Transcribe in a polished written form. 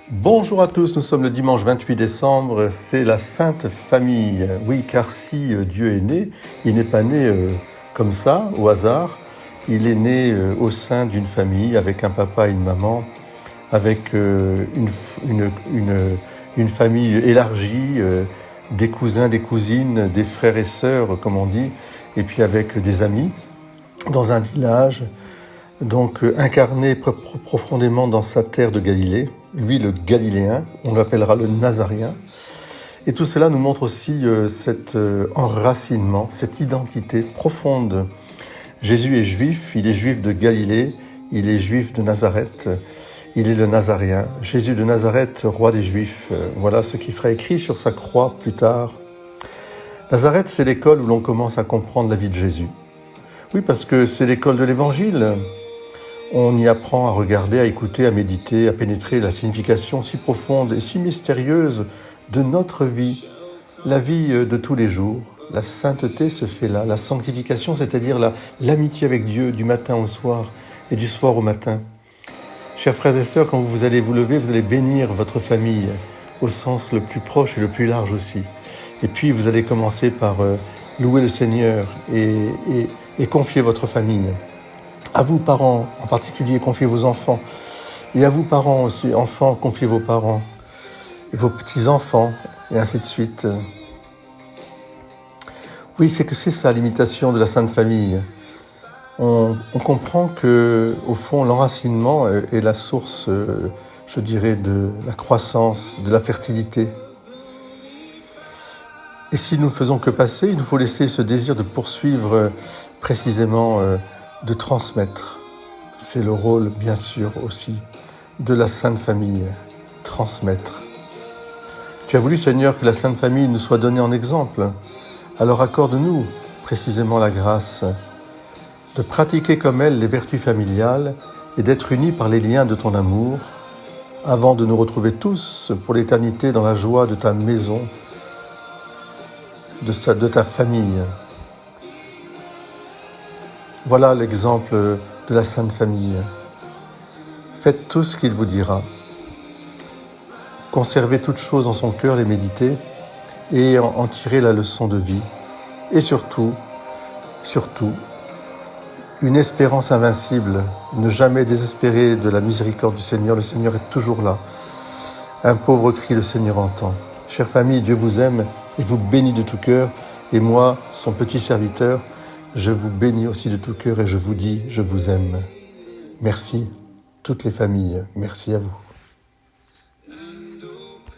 Bonjour à tous, nous sommes le dimanche 28 décembre, c'est la Sainte Famille. Oui, car si Dieu est né, il n'est pas né comme ça, au hasard. Il est né au sein d'une famille, avec un papa et une maman, avec une famille élargie, des cousins, des cousines, des frères et sœurs, comme on dit, et puis avec des amis, dans un village, donc incarné profondément dans sa terre de Galilée, lui le Galiléen, on l'appellera le Nazaréen. Et tout cela nous montre aussi cet enracinement, cette identité profonde. Jésus est juif, il est juif de Galilée, il est juif de Nazareth, il est le Nazaréen. Jésus de Nazareth, roi des Juifs, voilà ce qui sera écrit sur sa croix plus tard. Nazareth, c'est l'école où l'on commence à comprendre la vie de Jésus. Oui, parce que c'est l'école de l'Évangile. On y apprend à regarder, à écouter, à méditer, à pénétrer la signification si profonde et si mystérieuse de notre vie, la vie de tous les jours. La sainteté se fait là, la sanctification, c'est-à-dire l'amitié avec Dieu du matin au soir et du soir au matin. Chers frères et sœurs, quand vous allez vous lever, vous allez bénir votre famille au sens le plus proche et le plus large aussi. Et puis vous allez commencer par louer le Seigneur et confier votre famille. À vous, parents, en particulier, confiez vos enfants. Et à vous, parents aussi, enfants, confiez vos parents. Et vos petits-enfants, et ainsi de suite. Oui, c'est ça, l'imitation de la Sainte Famille. On comprend que, au fond, l'enracinement est la source, je dirais, de la croissance, de la fertilité. Et si nous ne faisons que passer, il nous faut laisser ce désir de poursuivre précisément, de transmettre. C'est le rôle, bien sûr, aussi, de la Sainte Famille, transmettre. Tu as voulu, Seigneur, que la Sainte Famille nous soit donnée en exemple. Alors accorde-nous précisément la grâce de pratiquer comme elle les vertus familiales et d'être unis par les liens de ton amour, avant de nous retrouver tous pour l'éternité dans la joie de ta maison, de ta famille. Voilà l'exemple de la Sainte Famille. Faites tout ce qu'il vous dira. Conservez toutes choses en son cœur, les méditer et en tirer la leçon de vie. Et surtout, une espérance invincible. Ne jamais désespérer de la miséricorde du Seigneur. Le Seigneur est toujours là. Un pauvre cri, le Seigneur entend. Chère famille, Dieu vous aime et vous bénit de tout cœur. Et moi, son petit serviteur, je vous bénis aussi de tout cœur et je vous dis, je vous aime. Merci, toutes les familles, merci à vous.